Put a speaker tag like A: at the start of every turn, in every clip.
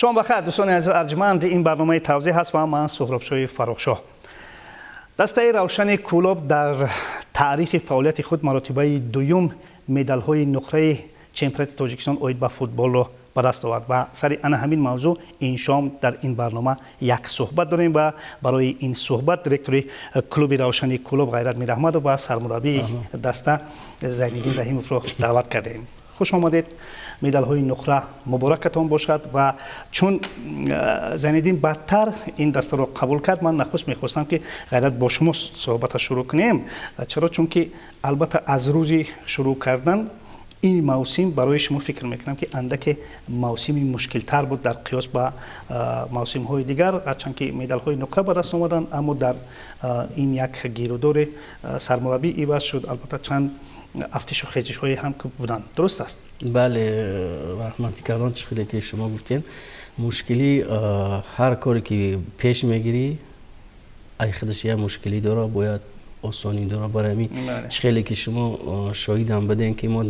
A: شما بخیر دوستان از ارجمند. این برنامه توضیح هست و من سهرابشاه فروخشاه. دسته روشن کلوب در تاریخ فعالیت خود مراتبه دوم مدال های نقره چمپیونات تاجیکستان اوید به فوتبال را به دست آورد و سر همین موضوع این شام در این برنامه یک صحبت داریم و برای این صحبت دیرکتور کلوب روشن کلوب غیرت میرحمد و سرمربی دسته زینالدین رحیموف را دعوت کردیم. خوش آمدید. مدال های نقره مبارکتان باشد و چون زینالدین بدتر این دسته را قبول کرد، من نخست میخواستم که غیرت با شما صحبت شروع کنیم. چرا؟ چون که البته از روزی شروع کردن این موسم برای شما فکر میکنم که اندک موسمی مشکل تر بود در قیاس با موسم های دیگر، هرچند که مدال های نقره به دست آمدن، اما در این یک گیرودور سرمربی عوض شد. البته چند افتش و خیزش های هم که بودن. درست است؟
B: بله، رحمتی کردان چخیلی که شما گفتین مشکلی هر کاری که پیش میگیری ای خودش یه مشکلی داره، باید آسانی داره. برای همین خیلی که شما شاهد هم بدین که ما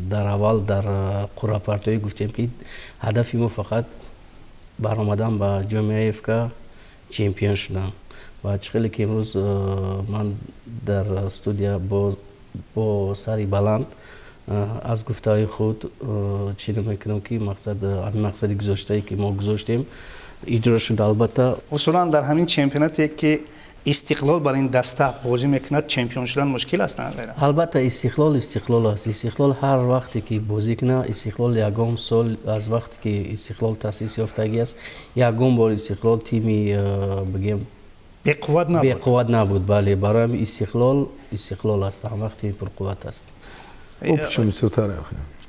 B: در اول در قرعه پرتایی گفتیم که هدف ما فقط برآمدن به جام افریقا چمپیون شدن و خیلی که امروز من در استودیو با سری بلند از گفتهای خود چی میکنم که مقصد گذاشته که ما گذاشتیم اجرا شد. البته
A: اصولا در همین چمپیوناتی که استقلال بر این دسته بازی میکند چمپیون شدن مشکل است.
B: البته استقلال است. استقلال هر وقتی که بازی کنه، استقلال یکم سال از وقتی که استقلال تاسیس یافتگی است، یکم بار استقلال تیمی بگیم
A: به قوت
B: نبود. بله، برای استقلال است، هم وقتی پر قوت است.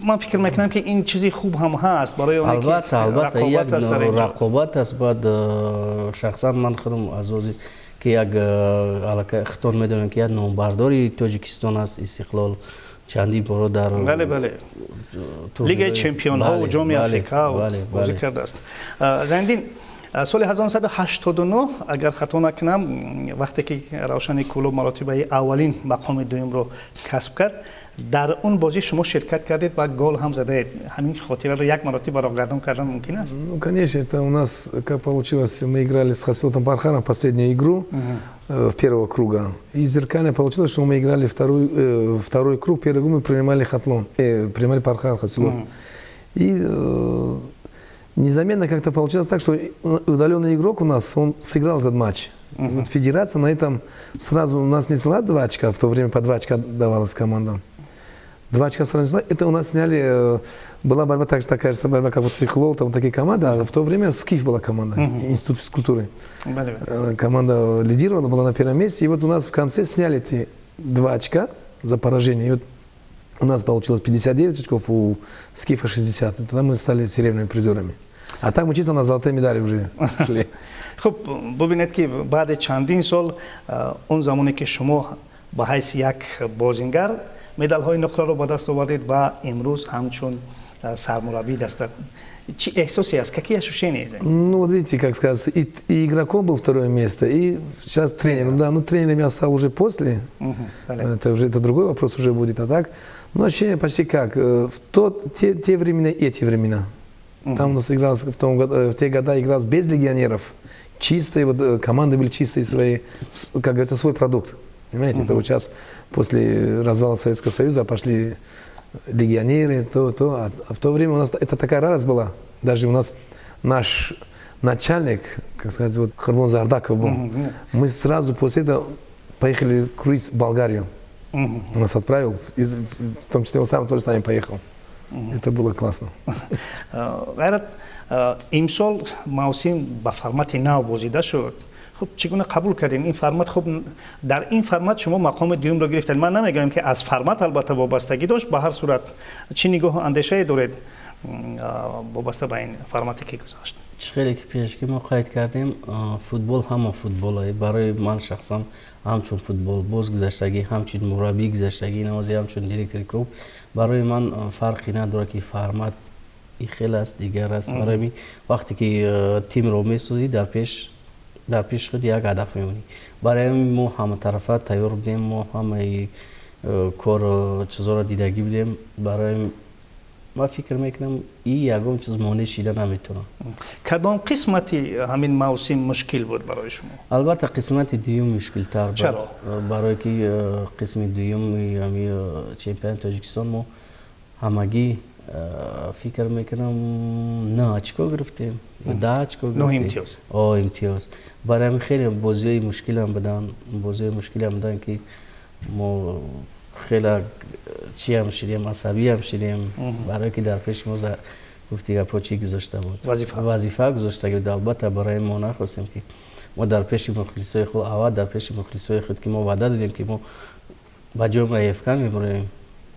A: من فکر میکنم که این چیزی خوب هم هست برای اون که
B: رقابت است. رقابت است. بعد شخصا من خودم از روزی که یک علاقه اختار میدونم که یک نامبرداری تاجیکستان است استقلال، چندی بار در
A: بله لیگ چمپیون ها و جام افریقا بازی کرده است. زندین سال 1989 اگر خطا نکنم وقتی که روشن کلوب مراتبه اولین مقام دوم رو کسب کرد، در اون بازی شما شرکت کردید و گل هم زدید. همین خاطره رو یک مرتبه برگردون کردن ممکن است؟
C: Ну, конечно, это у нас как получилось, мы играли с Хасилотом Парханом последнюю игру первого круга. И зеркально получилось, что мы играли второй круг, первый круг мы принимали Хатлон, принимали Пархан Хасилот. И незаметно как-то получилось так, что удаленный игрок у нас, он сыграл этот матч. Вот федерация на этом сразу у нас снесла 2 очка, в то время по 2 очка давалось командам. 2 очка сразу снесла, это у нас сняли, была борьба такая же борьба, как вот Сихлол, там такие команды, а в то время СКИФ была команда, Институт физкультуры. Команда лидировала, была на первом месте, и вот у нас в конце сняли эти 2 очка за поражение. И вот у нас получилось 59 очков, у СКИФа 60, и тогда мы стали серебряными призерами. А так мы чисто на золотые медали уже шли.
A: خب ببینید که بعد چندین سال اون زمانی که شما به حیث یک بازیگر مدال های نقره رو به دست آوردید و امروز همچون سرمربی دست، چی احساسی است؟ Какие ощущения?
C: Ну вот видите, как сказать, и игроком был второе место, и сейчас тренером. Да, ну тренером я стал уже после, это другой вопрос уже будет, а так, ну ощущение почти как, те времена и эти времена. Там у нас игралось, в те года игралось без легионеров. Чистые, вот команды были чистые свои, как говорится, свой продукт. Понимаете, это вот сейчас после развала Советского Союза пошли легионеры, а в то время у нас это такая радость была. Даже у нас наш начальник, как сказать, вот Хармон Зардаков был. Мы сразу после этого поехали круиз в Болгарию. Он нас отправил, в том числе он сам тоже с нами поехал. Это было классно.
A: امسال موسم با فرمت نو بازیده شد. خب چگونه قبول کردین این فرمت؟ خب در این فرمت شما مقام دوم را گرفتید. من نمیگم که از فرمت البته وابستگی داشت، به هر صورت چه نگاه و اندیشه دارید وابسته به این فرمتی که گذاشت؟
B: خیلی که پیش که ما قید کردیم فوتبال همه فوتبال برای من شخصا همچون فوتبال باز گذشتگی، همچون مربی گذشتگی نوازی، همچون دیرکتور کلوب برای من فرقی نداره که فرمت خیلی است دیگر است. برای وقتی که تیم رو میسازی در پیش خود یک هدف میمونی. برای ما همه طرفه تیار بودیم، ما همه کار چیزا را دیدگی بودیم. برای ما فکر میکنم این یگم چیز مانع شده نمیتونه.
A: کدام قسمتی همین موسم مشکل بود برای شما؟
B: البته قسمت دوم مشکل تر بود.
A: چرا؟
B: برای که قسم دوم همی چمپیون تاجیکستان ما همگی فکر میکنم 9 اچکو گرفتیم. 10 اچکو گرفتیم.
A: 9 امتیاز.
B: امتیاز. برای همین خیلی بازی مشکل هم بدن که ما خیلی چی هم شدیم، عصبی هم شدیم برای که در پیش ما گفتی گپا چی گذاشته بود، وظیفه گذاشته بود. البته برای ما نخواستیم که ما در پیش مخلصای خود در پیش مخلصای خود که ما وعده دادیم که ما با جام افکان میبریم.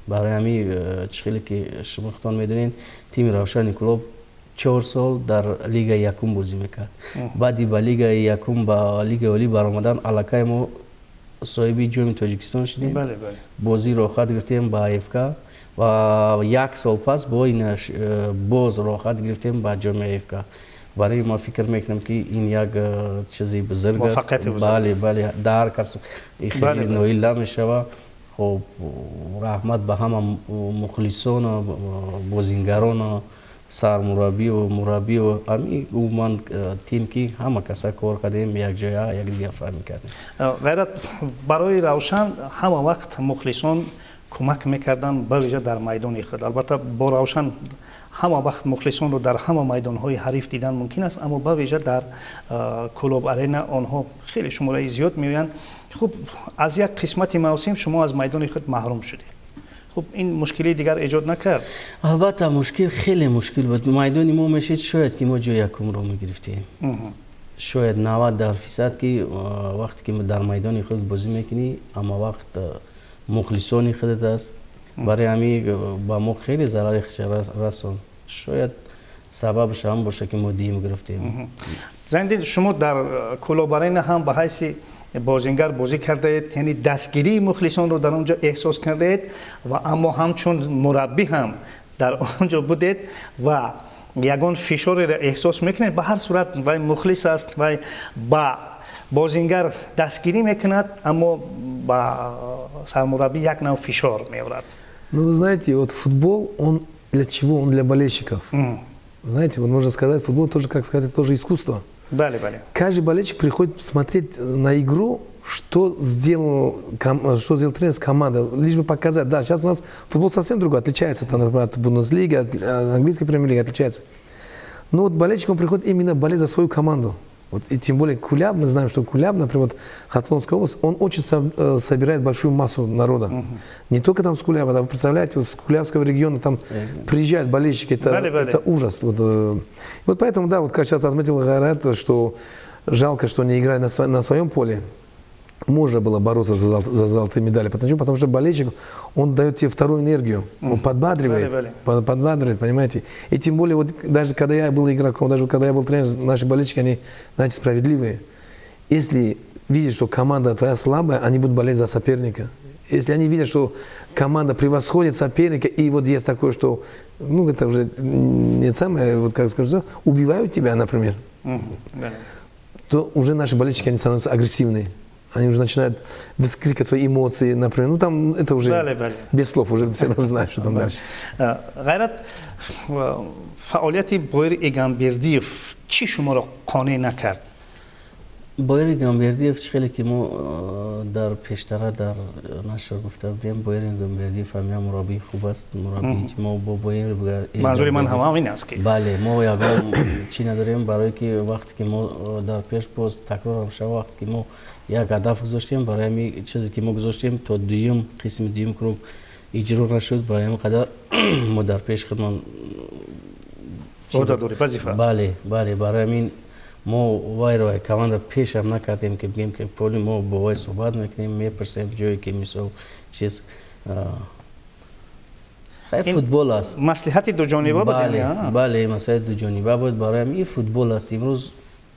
B: برای همین چخیلی که شما خودتان میدونین تیم روشن کلوب 4 سال در لیگ یکم بازی میکرد. بعدی با لیگ یکم با لیگ اولی برآمدن علاقه ما صاحب جام تاجیکستان شدیم.
A: بله.
B: بازی راحت گرفتیم با افکا و 1 سال پس با این باز راحت گرفتیم با جام افکا. برای ما فکر میکنم که این یک چیزی بزرگ است. بله در کس خیلی نویل نمیشه. خب رحمت به همه مخلصان و بازیگران سرمربی و مربی و همین من تیم که همه کسا کار کردیم یک جای یک دیگه فهم کردیم.
A: غیرت برای روشن همه وقت مخلصان کمک میکردن بویژه در میدان خود. البته با روشن همه وقت مخلصان رو در همه میدان های حریف دیدن ممکن است، اما بویژه در کلوب آرینا آنها خیلی شماره زیاد میآیند. خب از یک قسمت موسم شما از میدان خود محروم شدید. خب این مشکلی دیگر ایجاد نکرد؟
B: البته مشکل خیلی مشکل بود. میدان ما میشید شاید که ما جای یکم رو میگرفتیم. شاید 90% که وقتی که در میدان خود بازی میکنی اما وقت مخلصانی خودت است. برای همین با ما خیلی ضرر رسون. شاید سببش هم باشه که ما دیم گرفتیم.
A: زندین شما در کلوب آرینا هم به حیث بازیگر بازی کرده اید، یعنی دستگیری مخلصان رو در اونجا احساس کرده اید و اما همچون مربی هم در اونجا بودید و یگان فشار را احساس میکنید. به هر صورت وای مخلص است و با بازیگر دستگیری میکند اما با سرمربی یک نوع فشار میآورد.
C: Ну, вы знаете, вот футбол, он для чего? Он для болельщиков. Знаете, вот можно сказать, футбол тоже, как сказать, это тоже искусство. Каждый болельщик приходит смотреть на игру, что сделал тренер с командой, лишь бы показать. Да, сейчас у нас футбол совсем другой, отличается, там, например, от Бундеслиги, от английской премьер-лиги отличается. Но вот болельщик, он приходит именно болеть за свою команду. Вот, и тем более Куляб, мы знаем, что Куляб, например, вот, Хатлонская область, он очень собирает большую массу народа. Не только там с Куляба, да, вы представляете, вот с Кулябского региона там приезжают болельщики, это ужас. Вот поэтому, да, вот как сейчас отметил Гайрат, что жалко, что не играя на своем поле. Можно было бороться за золотые медали, потому что болельщик, он дает тебе вторую энергию, он подбадривает, понимаете. И тем более, вот, даже когда я был игроком, даже когда я был тренером, наши болельщики, они, знаете, справедливые. Если видят, что команда твоя слабая, они будут болеть за соперника. Если они видят, что команда превосходит соперника, и вот есть такое, что, ну, это уже не самое, вот как скажу, убивают тебя, например, то уже наши болельщики, они становятся агрессивные. Они уже начинают выкрикивать свои эмоции, например. Ну, там это уже без слов, уже все знают, что там дальше.
A: Гайрат, фаалияти Боир Эгамбердиев чӣ шуморо қонеъ накард?
B: Боир Эгамбердиев хеле ки мо дар пештара дар нашр гуфта будем, Боир Эгамбердиев ҳамин мураббии хуб аст. Мураббии ки мо бо Боир
A: манзури ман ҳам ҳамин аст ки
B: бале мо ягон чӣ надорем, барое ки вақте ки мо дар пеш боз такрорам шава, вақте ки мо як ҳадаф гузоштем, барои ҳамин чизе ки мо гузоштем то дуюм қисми дуюм круг иҷро нашуд, барои ҳамин қадар мо дар пеш худмон
A: ӯҳда дорӣ вазифа.
B: Бале, барои ҳамин мо вайро команда пешам накардем ки бигем ки поли мо бо вай суҳбат мекунем, мепурсем ҷое ки мисол чиз футбол аст.
A: Маслиҳати дуҷониба
B: буд. Бале, маслиҳати дуҷониба буд. Барои ҳамин ин футбол аст. Имрӯз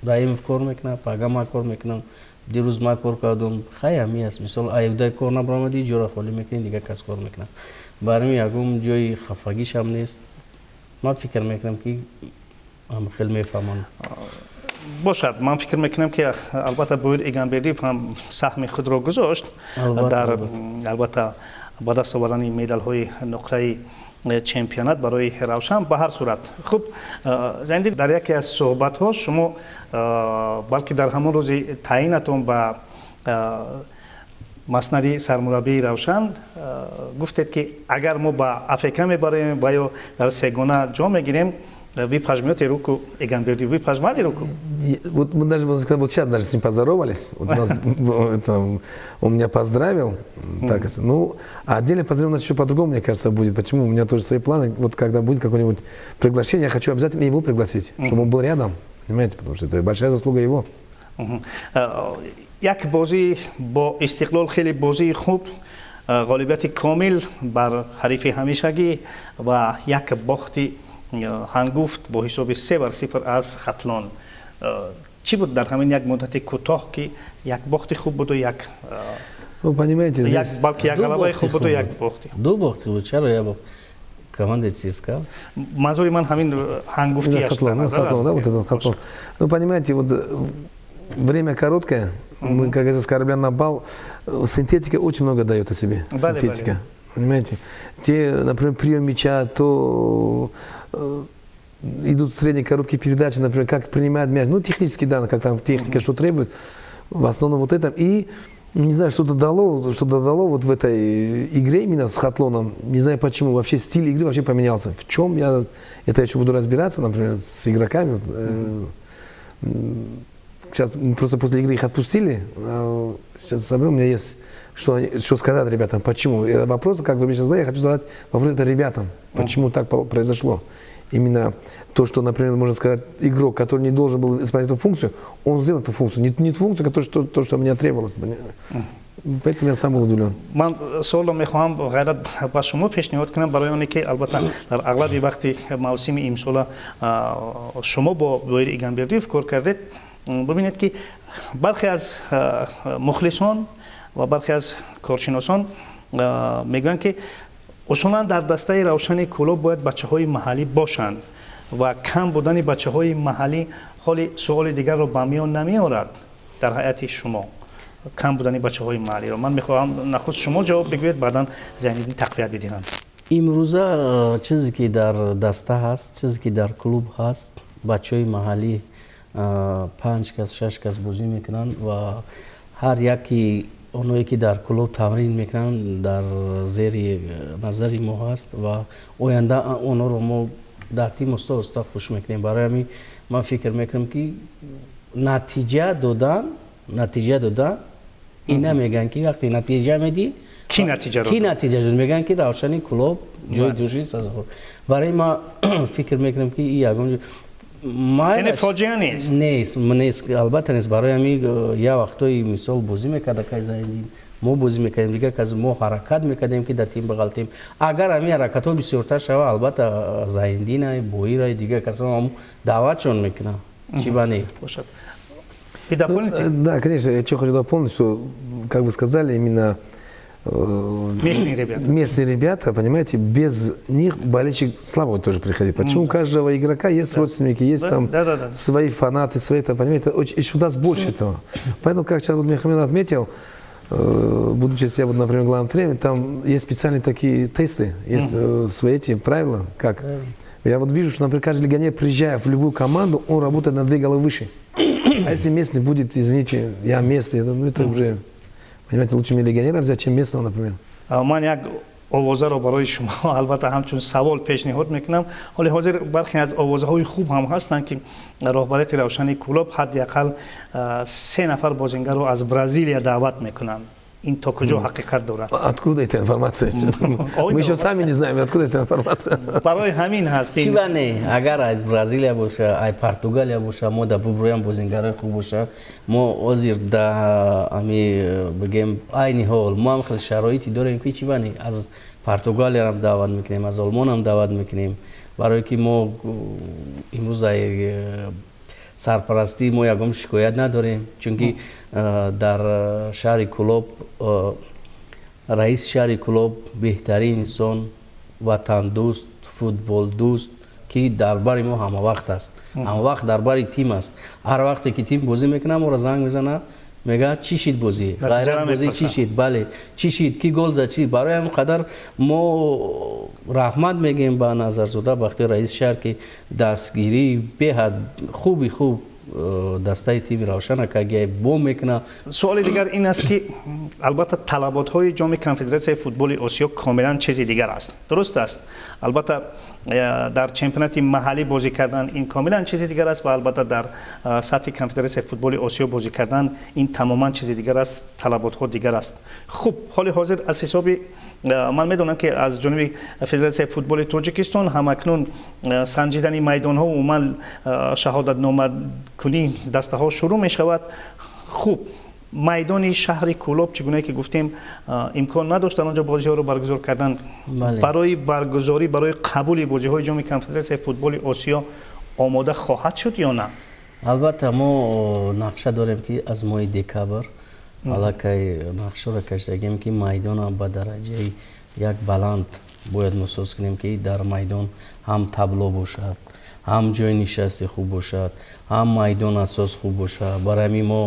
B: Раимов кор мекунад, пага ма кор мекунам, дирӯз ма кор кардам. Хай ҳамин аст. Мисол аюбдай кор набаромадӣ, ҷора холӣ мекунӣ, дигар кас кор мекунад. Барои ҳамин ягон ҷои хафагишам нест. Ман фикр мекунам ки ҳама хеле мефаҳманд.
A: бошад, ман фикр мекунам ки албатта Боир Эгамбердиев ҳам саҳми худро гузошт дар албатта ба даст овардани медалҳои нуқраи чемпионат барои Равшан. Ба ҳар сурат хуб Зайниддин, дар яке аз суҳбатҳо шумо балки дар ҳамон рӯзи таъинатон ба маснади сармураббии Равшан гуфтед ки агар мо ба АФК мебарем ва ё дар сегона ҷо мегирем, вы пожмете руку Эгамберди, вы пожмали руку?
C: Вот мы даже, можно сказать, вот сейчас даже с ним поздоровались. Вот он меня поздравил. Так, ну, а отдельно поздравление у нас еще по-другому, мне кажется, будет. Почему? У меня тоже свои планы. Вот когда будет какое-нибудь приглашение, я хочу обязательно его пригласить, чтобы он был рядом. Понимаете? Потому что это большая заслуга его.
A: Як бозӣ бо истиқлол хеле бозии хуб, ғолибияти комил бар ҳарифи ҳамишагӣ ва як бохти ҳангуфт бо ҳисоби 3-0 аз Хатлон. Чӣ буд дар ҳамин як муддати кӯтоҳ ки як бохти хуб буду, як балки як ғалабаи хуб буду, як бохти?
B: Ду бохти буд. Чаро я бо командаи ЦСКА.
A: Манзури ман ҳамин ҳангуфтияш дар назар аст.
C: Ну, понимаете, вот время короткое. Мы, как говорится, с корабля на бал. Синтетика очень много дает о себе. Синтетика. Понимаете? Те, например, прием мяча, то идут средние короткие передачи, например, как принимают мяч. Ну, технически, да, как там техника что требует. В основном вот это. И, не знаю, что-то дало вот в этой игре именно с Хатлоном. Не знаю почему. Вообще стиль игры вообще поменялся. В чем я это еще буду разбираться, например, с игроками. Сейчас просто после игры их отпустили. Сейчас соберем, у меня есть что сказать ребятам. Почему? Это вопрос, как вы мне сейчас задали, я хочу задать вопрос это ребятам. Почему так произошло? Именно то, что, например, можно сказать, игрок, который не должен был исполнять эту функцию, он сделал эту функцию. Не функцию, которая то, что мне требовалось. Поэтому я сам был удивлен.
A: Ман суоло мехоҳам ғайрат ба шумо пешниҳод кунам барои оне ки албатта дар аглаби вақти мавсими имсола шумо бо Боири Эгамбердиев кор кардед. Бубинед ки бархе аз мухлисон ва бархе аз коршиносон мегӯянд ки усулан дар дастаи Равшани Кӯлоб бояд бачаҳои маҳаллӣ бошанд ва кам будани бачаҳои маҳаллӣ ҳоли суоли дигарро ба миён намеорад дар ҳайати шумо. Кам будани бачаҳои маҳаллиро ман мехоҳам нахуд шумо ҷавоб бигӯед, баъдан Зайниддин тақвият бидиҳанд.
B: имрӯза чизе ки дар даста ҳаст, чизе ки дар клуб ҳаст, бачаҳои маҳаллӣ 5 кас 6 кас бозӣ мекунанд ва ҳар яки оное ки дар клуб тамрин мекунанд дар зери назари мо ҳаст ва оянда онҳоро мо дар тим уста хуш мекунем. Барои ҳамин ман фикр мекунам ки натиҷа додан ина мегӯянд ки вақте натиҷа медӣ ки натиҷа мегӯянд ки Равшани Кӯлоб ҷои души сазовор. Барои ман фикр мекунам ки ягон
A: фоҷиа
B: нест. Албатта нест. Барои ҳамин я вақтҳои мисол бозӣ мекарда кай Зайниддин, мо бозӣ мекардем, дигар кас мо ҳаракат мекардем ки дар тим бағалтем. Агар ҳамин ҳаракатҳо бисёртар шава, албатта Зайниддин, Боира, дигар касон даъватшон мекунам. Чӣ ба не
A: бошад.
C: Да, конечно, я хочу дополнить, что, как вы сказали, именно местные ребята, понимаете, без них болельщик слабо будет тоже приходить. Почему у каждого игрока есть родственники, есть там свои фанаты, свои, понимаете, еще даст больше этого. Поэтому, как сейчас вот Мехамед отметил, будучи я, вот, например, главным тренером, там есть специальные такие тесты, есть свои эти правила, как... Я вот вижу, что, например, каждый легионер, приезжая в любую команду, он работает на 2 головы выше. А если местный будет, извините, я местный, это уже, понимаете, лучше мне легионера взять, чем местного, например.
A: Ман як овозаро барои шумо албатта ҳамчун савол пешниҳод мекунам. ҳоли ҳозир бархе аз овозаҳои хуб ҳам ҳастанд ки роҳбарияти Равшани Кӯлоб ҳадди-ақал 3 нафар бозингарро аз Бразилия даъват мекунанд. Ин то куҷо ҳақиқат дорад?
C: Откуда эта информация? Мы еще сами не знаем, откуда эта информация.
A: Барои ҳамин ҳаст.
B: Чӣ ба не? Агар аз Бразилия боша, ай Португалия боша, мо да буброям бозингарои хуб боша, мо ҳозир да ами бигем айни ҳол, мо ҳам хеле шароити дорем ки чӣ ба не? Аз Португалиям даъват мекунем, аз Олмонам даъват мекунем, барое ки мо имрӯз сарпарастӣ мо ягон шикоят надорем, чунки дар шаҳри Кӯлоб раиси шаҳри Кӯлоб беҳтарин инсон, ватандӯст, футболдӯст ки дар бари мо ҳамавақт аст. Ҳамавақт дар бари тим аст. Ҳар вақте ки тим бозӣ мекунад, моро занг мезанад, мега чӣ шид бозӣ
A: Натиҷа
B: ғайрат бозӣ
A: намепарсад.
B: чӣ шид бале чӣ шид кӣ гол зад чӣ барои ҳамин қадар мо раҳмат мегӯем ба Назарзода вақти раиси шаҳр ки дастгирии беҳад хуби хуб дастаи тими Равшан Акагиев бо мекуна.
A: суоли дигар ин аст ки албатта талаботҳои ҷоми конфедератсияи футболи осиё комилан чизи дигар аст, дуруст аст. албатта дар чемпионати маҳаллӣ бозӣ кардан ин комилан чизи дигар аст ва албатта дар сатҳи конфедератсияи футболи осиё бозӣ кардан ин тамоман чизи дигар аст, талаботҳо дигар аст. хуб ҳоли ҳозир аз ҳисоби ман медонам ки аз ҷониби федератсияи футболи тоҷикистон ҳамакнун санҷидани майдонҳо умуман шаҳодатномакунӣ дастаҳо шурӯъ мешавад. хуб майдони шаҳри Кӯлоб чӣ гуна ки гуфтем имкон надоштан онҷо бозиҳоро баргузор кардан. барои баргузорӣ барои қабули бозиҳои ҷоми конфедератсияи футболи осиё омода хоҳад шуд ё на?
B: албатта мо нақша дорем ки аз моҳи декабр аллакай нақшаро кашидагем ки майдона ба дараҷаи як баланд бояд нусоз кунем ки дар майдон ҳам табло бошад, ҳам ҷои нишасти хуб бошад, ҳам майдон асос хуб бошад. Барои ҳамин мо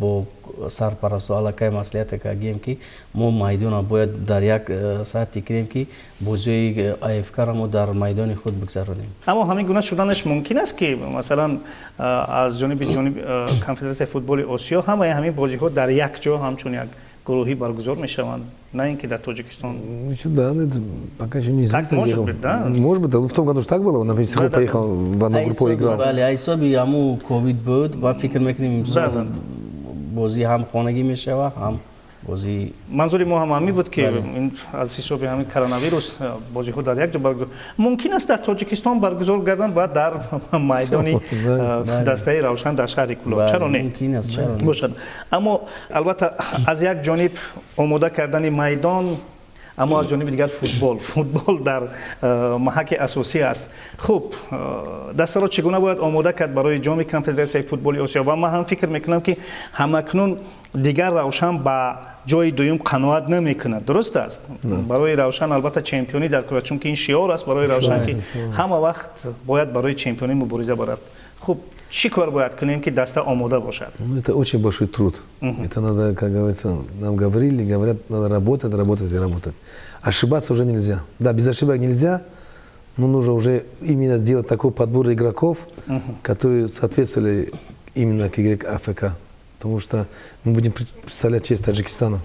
B: бо сарпарасту аллакай маслиҳате кардем ки мо майдона бояд дар як сатҳи кунем ки бозиҳои АФК-ро мо дар майдони худ бигзаронем.
A: аммо ҳамин гуна шуданаш мумкин аст ки масалан аз ҷониби конфедератсияи футболи осиё ҳамаи ҳамин бозиҳо дар як ҷо ҳамчун як гурӯҳӣ баргузор мешаванд, на ин ки дар Тоҷикистон.
C: Да, это пока еще неизвестно.
A: Так может быть, да?
C: Может быть, в том году же так было. Например, Сихо поехал в одну группу играл.
B: бале айсоби ҳамун ковид буд ва фикр мекунем имсол бозӣ ҳам хонагӣ мешавад ҳам бозӣ.
A: манзури мо ҳам ҳамин буд ки аз ҳисоби ҳамин коронавирус бозиҳо дар як ҷо баргузор мумкин аст дар Тоҷикистон баргузор гардан ва дар майдони дастаи Равшан дар шаҳри Кӯлоб. чаро не
B: мумкин аст, чаро не?
A: бошад. аммо албатта аз як ҷониб омода кардани майдон, аммо аз ҷониби дигар футбол дар маҳаки асосӣ аст. хуб дастаро чӣ гуна бояд омода кард барои ҷоми конфедератсияи футболи осиё ва ман ҳам фикр мекунам ки ҳамакнун дигар Равшан ба ҷои дуюм қаноат намекунад, дуруст аст? барои Равшан албатта чемпионӣ дар кура, чунки ин шиор аст барои Равшан ки ҳама вақт бояд барои чемпионӣ мубориза барад. хуб чӣ кор бояд кунем ки даста омода бошад?
C: Это очень большой труд. Это надо, как говорится, нам говорили, говорят, надо работать, работать и работать. Ошибаться уже нельзя. Да, без ошибок нельзя, но нужно уже именно делать такой подбор игроков, которые соответствовали именно к игре АФК. Потому что мы будем представлять честь Таджикистана.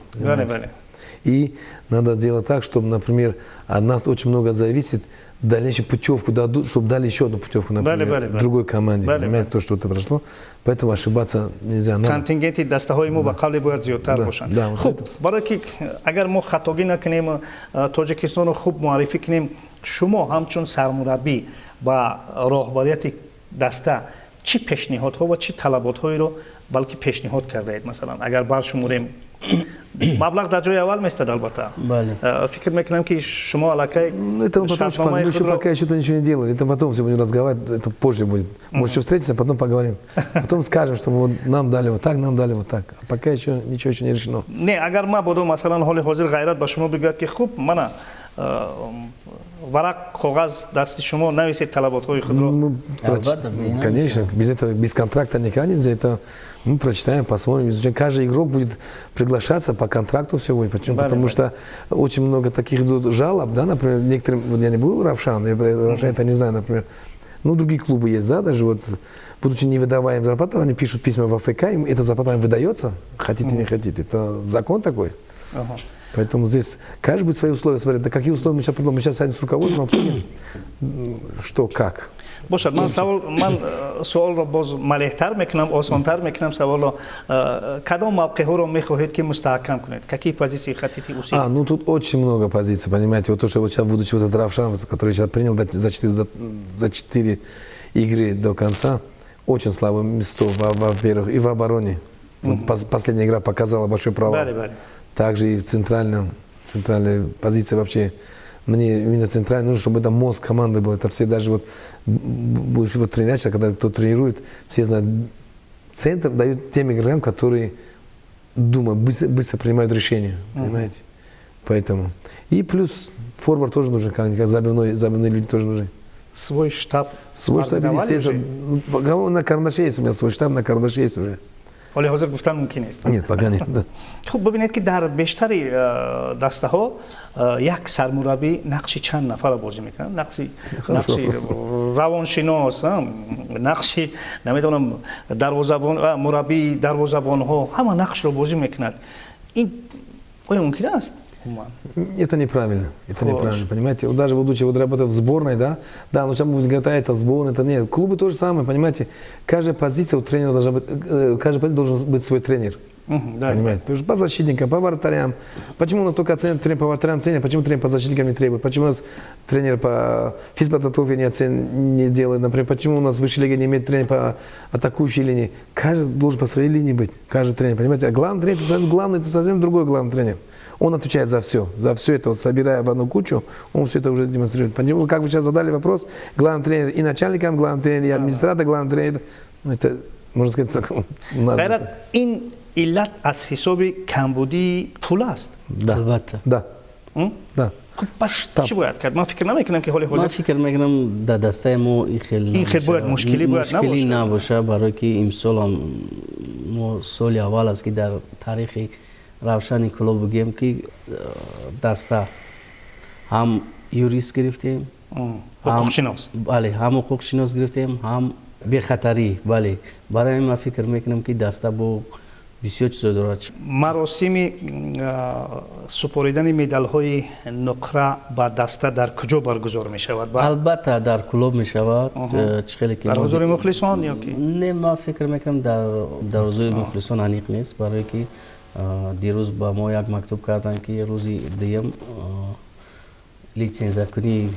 C: И надо сделать так, чтобы, например, от нас очень много зависит в дальнейшем путевку дадут, чтобы дали еще одну путевку, например, другой команде. Понимаете, то, что это прошло. Поэтому ошибаться нельзя.
A: контингенти дастаҳои мо ба қавле бояд зиёдтар бошанд. хуб барое ки агар мо хатогӣ накунем Тоҷикистонро хуб муаррифӣ кунем, шумо ҳамчун сармураббӣ ба роҳбарияти даста чӣ пешниҳодҳо ва чӣ талаботҳоеро балки пешниҳод кардаед? Масалан агар баршумурем маблағ дар ҷои аввал местад албатта. Фикр мекунам ки шумо аллакай
C: шартномаи худро пока еще ничего не делали. Это потом все будем разговаривать, это позже будет. Может, еще встретиться, потом поговорим. Потом скажем, что вот нам дали вот так, нам дали вот так. А пока еще ничего еще не решено.
A: Не, агар ма буду масалан ҳоли ҳозир ғайрат ба шумо бигӯяд ки хуб мана варақ коғаз дасти шумо нависед талаботҳои худро.
C: Конечно, без этого, без контракта никогда нельзя. Это мы прочитаем, посмотрим, изучаем. Каждый игрок будет приглашаться по контракту все будет. Почему? Потому что очень много таких жалоб, да, например, некоторым, вот я не был Равшан, я это не знаю, например, ну, другие клубы есть, да, даже вот, будучи не выдавая им зарплату, они пишут письма в АФК, им эта зарплата им выдается, хотите, не хотите. Это закон такой. Поэтому здесь каждый будет свои условия смотреть. Да какие условия мы сейчас придумаем? Мы сейчас сядем с руководством, обсудим, что, как.
A: бошад ман суолро боз малеҳтар мекунам, осонтар мекунам саволро. Кадом мавқеъҳоро мехоҳед ки мустаҳкам кунед? Какие позиции хотите усилить?
C: Ну тут очень много позиций, понимаете. Вот то, что вот сейчас, будучи вот этот Равшан, который сейчас принял за 4 игры до конца, очень слабое место, во-первых, и в обороне. Последняя игра показала большой провал. Также и в центральной позиции вообще. Мне именно центрально нужно, чтобы это мозг команды был. Это все даже вот будешь вот тренировать, когда кто тренирует, все знают, центр дают тем игрокам, которые думают, быстро принимают решения, понимаете? Поэтому. И плюс форвард тоже нужен, как забивные люди тоже нужны.
A: Свой штаб.
C: Свой штаб, естественно. На карандаше есть у меня свой штаб, на карандаше есть уже.
A: حال حاضر گفتن ممکن است.
C: Нет, пока нет. Да.
A: خب ببینید که در بیشتری دسته ها یک سرمربی نقشی چند نفر بازی میکنن. نقشی روانشناس، نقشی نمیدونم دروازه‌بان، مربی دروازه‌بان ها همه نقش رو بازی میکنند. این آیا ممکن است؟
C: Это неправильно. Это неправильно, понимаете? Вот даже будучи вот работая в сборной, да, ну сейчас будет говорить, это сборная, это нет. Клубы то же самое, понимаете? Каждая позиция у тренера должна быть, каждая позиция должен быть свой тренер.
A: Да.
C: Понимаете? Потому что по защитникам, по вратарям. Почему у нас только оценивает тренер по вратарям ценят, почему тренер по защитникам не требует? Почему у нас тренер по физподготовке не делает, например? Почему у нас в высшей лиге не имеет тренер по атакующей линии? Каждый должен по своей линии быть, каждый тренер, понимаете? А главный тренер, это совсем другой главный тренер. Он отвечает за все это, вот, собирая в одну кучу, он все это уже демонстрирует. Понимаете? Как вы сейчас задали вопрос, главный тренер и начальникам, главный тренер и администратор, главный тренер, это, можно сказать, так, у нас.
A: غیرت این علت از حساب کمبودی پول است.
C: Да.
B: البته.
C: Да. Да.
A: خب پس چی باید کرد؟ من فکر نمیکنم که حال
B: من
A: حاضر
B: فکر میکنم در دسته ما این خیلی
A: باید مشکلی
B: نباشه برای که امسال هم ما سال اول است که در تاریخ روشن کلوب بگیم که دسته هم یوریست گرفتیم،
A: حقوق شناس.
B: بله، هم حقوق شناس گرفتیم، هم بی خطری. بله، برای من فکر میکنم که دسته با بسیار چیزا دارد.
A: مراسم سپاریدن مدال های نقره با دسته در کجا برگزار می شود؟
B: البته در کلوب می شود.
A: در حضور مخلصان یا کی؟
B: نه، من فکر میکنم در حضور مخلصان انیق نیست، برای که دیروز با ما یک مکتوب کردن که روزی دیم لیسانس کنی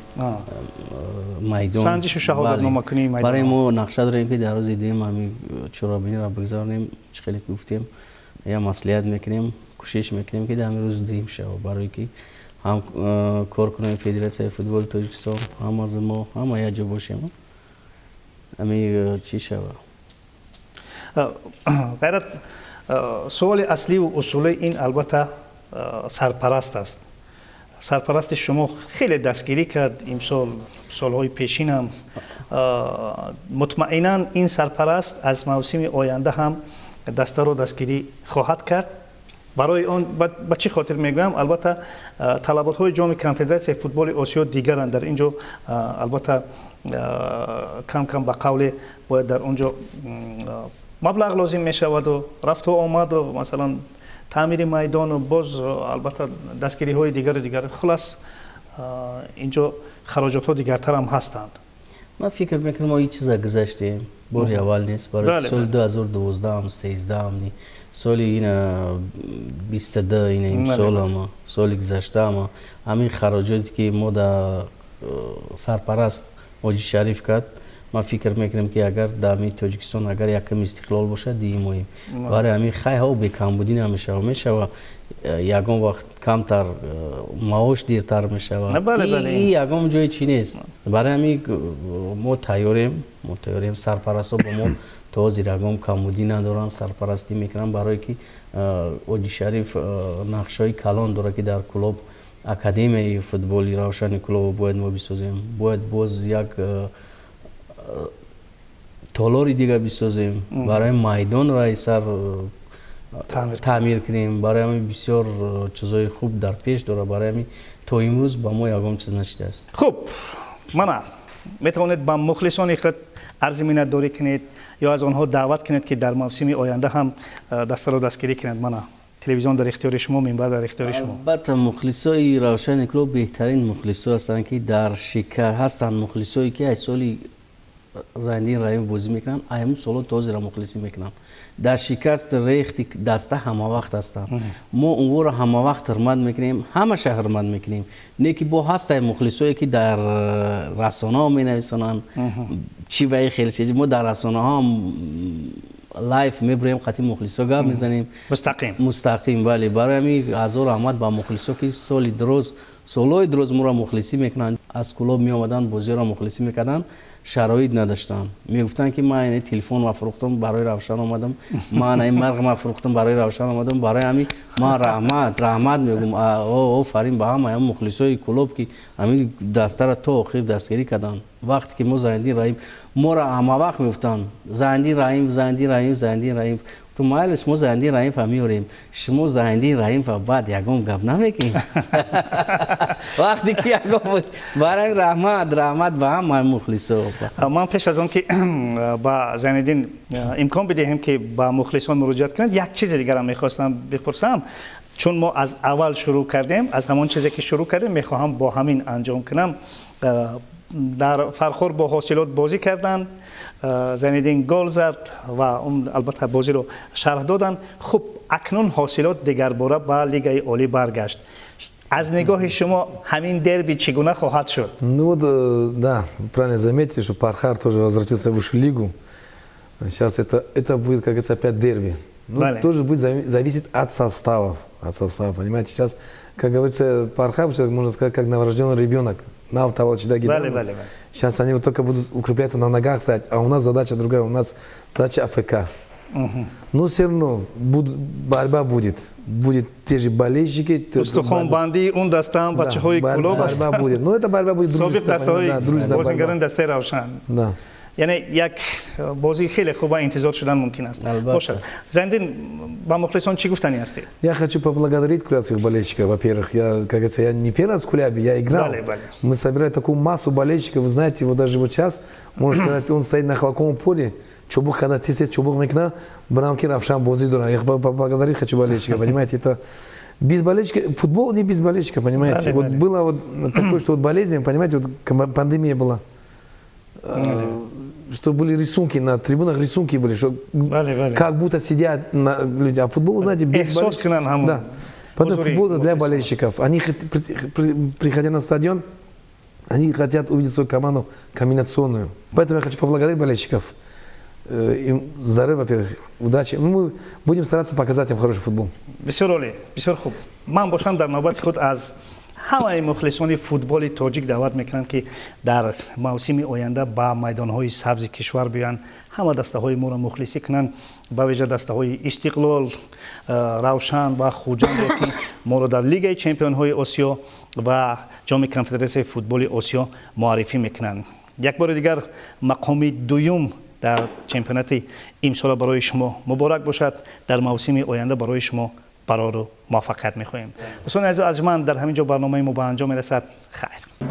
B: میدان
A: سنجش و شهادتنامه کنی میدان
B: برای ما نقشه داریم که در روز دیم همین چرابینی را بگذاریم. خیلی گفتیم یا مصلحت میکنیم، کوشش میکنیم که در روز دیم شود، برای که هم کار کنیم فدراسیون فوتبال تاجیکستان، هم از ما هم یک جا باشیم همین چی شود.
A: غیرت سوال اصلی و اصولی این البته سرپرست است. سرپرست شما خیلی دستگیری کرد امسال، سالهای پیشین هم. مطمئنا این سرپرست از موسم آینده هم دسته رو دستگیری خواهد کرد. برای آن به چه خاطر میگویم؟ البته طلبات های جام کنفدراسیون فوتبال آسیا دیگرند در اینجا. البته کم کم به قول باید در اونجا مبلغ لازم می شود و رفت و آمد و مثلا تعمیر میدان و باز البته دستگیری های دیگر خلاص اینجا خراجات ها دیگرتر هم هستند.
B: من فکر میکنم ما این چیزا گذشتیم، باری اول نیست. برای سال 2012 هم 13 هم نی، سال این 22 این سال هم سال گذشته هم همین خراجاتی که ما در سرپرست حاجی شریف کرد، من فکر میکنم که اگر در تاجیکستان اگر یکم استقلال باشه دیگه مهم برای همین خیلی ها به کمبودی نمیشه و یکم وقت کمتر معاش دیرتر میشه و این یکم جای چی نیست. برای همین ما تیاریم سرپرست ها با ما تا زیر یکم کمبودی ندارن، سرپرستی میکنن، برای که حاجی شریف نقشای کلان داره که در کلوب اکادمی فوتبالی روشن کلوب باید ما بسازیم، باید باز یک تالاری دیگه بسازیم، برای میدان را سر تعمیر کنیم. برای همین بسیار چیزای خوب در پیش داره، برای همین تا امروز با ما یگام چیز نشده است.
A: خوب، من میتوانید با مخلصان خود عرض منتداری کنید یا از آنها دعوت کنید که در موسم آینده هم دسته را دستگیری کنید. من تلویزیون در اختیار شما، منبر در اختیار شما.
B: البته مخلصای روشن کلوب بهترین مخلصا هستند که در شکر هستند، مخلصایی که ایسالی زندین رایم بازی میکنن، ایمون سالو تازه را مخلصی میکنن. در شکست ریختی دسته همه وقت هستن، ما اونو را همه وقت حرمت میکنیم، همه شهر حرمت میکنیم. نه که با هسته مخلصایی که در رسانه ها می نویسنن چی وای خیلی چیزی، ما در رسانه ها لایف میبریم، قطعی مخلصا گپ میزنیم مستقیم. ولی برای همین هزار رحمت با مخلصا که سالای دروز ما را مخلصی میکنن، از کلوب می آمدن بازی را مخلصی میکردن. شرایط نداشتن. میگفتن که من این تلفن ما فروختم برای روشن آمدم، من این مرغ ما فروختم برای روشن آمدم، برای همین ما رحمت میگم او فرین به همه مخلصای کلوب که همین دسته را تا آخر دستگیری کردن. وقتی که ما زندین رحیم ما را همه وقت میگفتن زندین رحیم تو مایلش ما زندین رحیم فهمیوریم شما زندین رحیم و بعد یکم گپ نمیکنیم. وقتی که یکم بود برای رحمت به همه مخلصا.
A: من پیش از آن که با زیندین امکان بدهیم که با مخلصان مراجعت کنند یک چیز دیگر هم میخواستم بپرسم، چون ما از اول شروع کردیم، از همان چیزی که شروع کردیم میخواهم با همین انجام کنم. در فرخور با حاصلات بازی کردند، زیندین گل زد و اون البته بازی رو شرح دادن. خب اکنون حاصلات دیگر باره به لیگ عالی برگشت. از نگاه شما همین دربی چگونه خواهد شد؟
C: Ну вот, да, правильно заметили, что Пархар тоже возвратился в высшую лигу. Сейчас это будет, как говорится, опять дерби. Ну, тоже будет зависеть от состава, понимаете. Сейчас, как говорится, Пархар, можно сказать, как новорожденный ребенок. Сейчас они вот только будут укрепляться на ногах, кстати, а у нас задача другая, у нас задача АФК. Но все равно борьба будет. Будут те же болельщики.
A: Устухонбанди, он достан, бачаҳои клуб аст.
C: Борьба будет. Но это борьба будет дружественная.
A: Бозингарон дастаи равшан.
C: Да.
A: یعنی یک بازی خیلی خوبه انتظار شدن ممکن است. باشد. زیندین با مخلصان چی گفتنی هستی؟
C: Я хочу поблагодарить кулябских болельщиков. Во-первых, я, как говорится, я не первый раз в Кулябе, я играл. Мы собирали такую массу болельщиков. Вы знаете, вот даже вот сейчас, можно сказать, он стоит на Холоковом поле. Чубук, когда ты сидишь, Чубук мекна, Брамки Равшан Бози Дура. Я поблагодарить хочу болельщиков, понимаете, это без болельщиков, футбол не без болельщиков, понимаете. Вот было вот такое, что вот болезнь, понимаете, вот пандемия была. Что были рисунки на трибунах, рисунки были, что как будто сидят люди. А футбол, знаете, без болельщиков. Да. Потому футбол для болельщиков. Они, приходя на стадион, они хотят увидеть свою команду комбинационную. Поэтому я хочу поблагодарить болельщиков. Им здоровья, во-первых, удачи. Мы будем стараться показать им хороший футбол.
A: بسیار عالی، بسیار خوب. من باشم در نوبت خود از همه مخلصان فوتبال تاجیک دعوت میکنند که در موسم آینده با میدانهای سبز کشور بیان، همه دسته های ما را مخلصی کنند، با ویژه دسته های استقلال، روشن و خوجند که ما را در لیگ چمپیون های آسیا و جام کنفدراسیون فوتبال آسیا معرفی میکنند. یک بار دیگر مقام دوم در چمپیونات امسال برای شما مبارک باشد. در موسم آینده برای شما قرار و موفقیت می‌خواهیم. دوستان عزیز ارجمند، در همینجا برنامه ما به انجام میرسد. خیر.